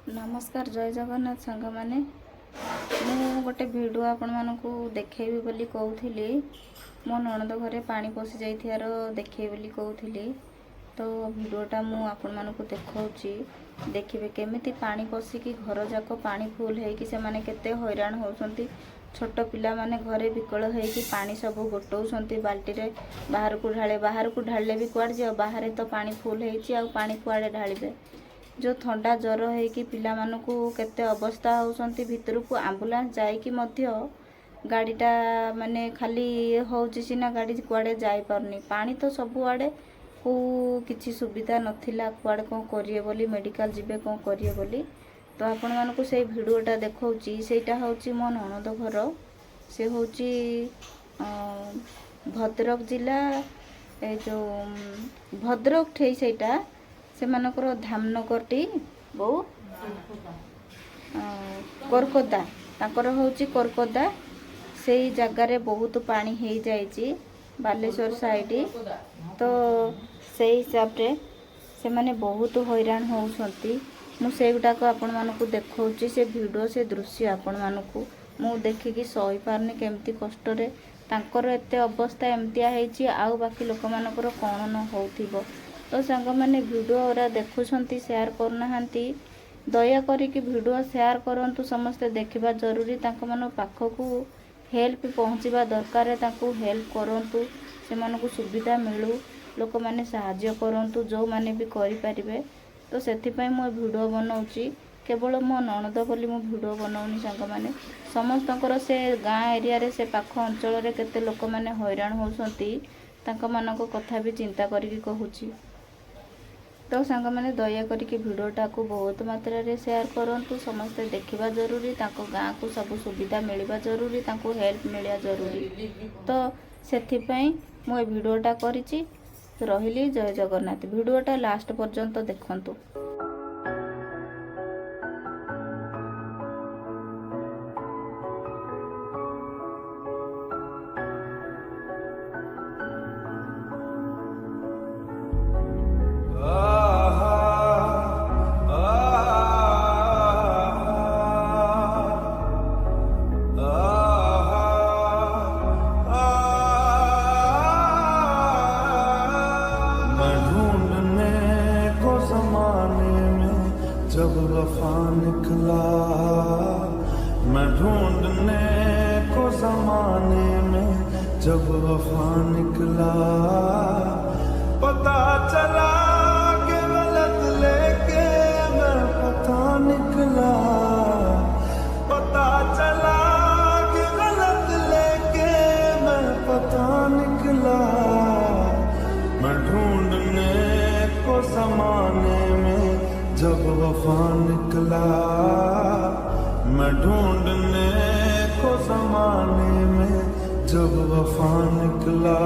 नमस्कार जय जगन्नाथ सांग मैंने मु गोटे भिडियो आपण मानकु देखेबी बोली कहूली मो नणद घरे पानी पशि जाइथियार देखेबी बोली कहूली। तो भिडियोटा मु आपण मानकु देखाउची देखिबे केमिति पानी पशिकी घर जाक पानी फुल हेकी से माने केते हैरान होउसंती। छोट पिला माने घरे विकल हेकी पानी सब गोटौसंती बाल्टी रे बाहर को ढाले भी कुआड जे बाहर तो पानी फुल हेची आ पानी कुआडे ढालिबे। जो थंडा ज्वर होगी पिला मानकु केते अवस्था होउसंती भितर को एम्बुलेंस जाइकी मध्य गाड़ीटा माने खाली होउची सिना गाड़ी कुआडे जाई परनी पानी तो सब आड़े को किछि सुविधा नथिला कुआडे कोन करिए बोली मेडिकल जिबे कोन करिए बोली। तो आपण मानकु से भिडियोटा देखौची सेटा होउची मो ननद घर से होउची भद्रक जिला ए जो भद्रक ठेई सेटा से मानकर धामनगर टी बो कोरकोदा ताकर होउची कोरकोदा से जगार बहुत पानी हो जाइए बालेश्वर साइड। तो से हिसाब रे से माने बहुत हैरान होउसंती। मु से गुटाक आपण मानकु देखौची से वीडियो से दृश्य आपण मानकु मु देखिकी सही पारने केमती कष्ट रे तांकर एते अवस्था एमतिया हेची आउ बाकी लोक मानकर कोन न होउथिबो। तो सांग मैंने वीडियो ओरा देखुंती शेयर करना दया करिकी वीडियो शेयर करंतु समस्ते देखा जरूरी तांको मन पाखकू हेल्प पहुँचवा दरकार तांको हेल्प करंतु से मानकु सुविधा मिलू लोक मैंने साहाय्य करंतु जो माने भी करि परिबे। तो सेथिपई मो वीडियो बनाउची केवल मो ननद बोली मो वीडियो बनाउनी सांग माने समस्तकर से गाँ एरिया रे से पाख अंचल रे केते लोक माने हैरान होउसंती तांको मानको कथा भी चिंता करिकी कहूची। तो सांग मैंने दया करिकी वीडियोटा को बहुत मात्रा रे शेयर करंतु समस्ते देखिबा जरूरी तांको गाँ को सब सुविधा मिलवा जरूरी तांको हेल्प मिलिया जरूरी। तो सेथिपई मो ए वीडियोटा करिची रहिली जय जगन्नाथ। वीडियोटा लास्ट पर्यंत देखंतु। जब वफा निकला मैं ढूंढने को ज़माने में जब वफा निकला पता चला कि गलत लेके मैं पता निकला पता चला कि गलत लेके मैं पता निकला मैं ढूंढने को ज़माने में जब वफा निकला मैं ढूंढने को ज़माने में जब वफा निकला।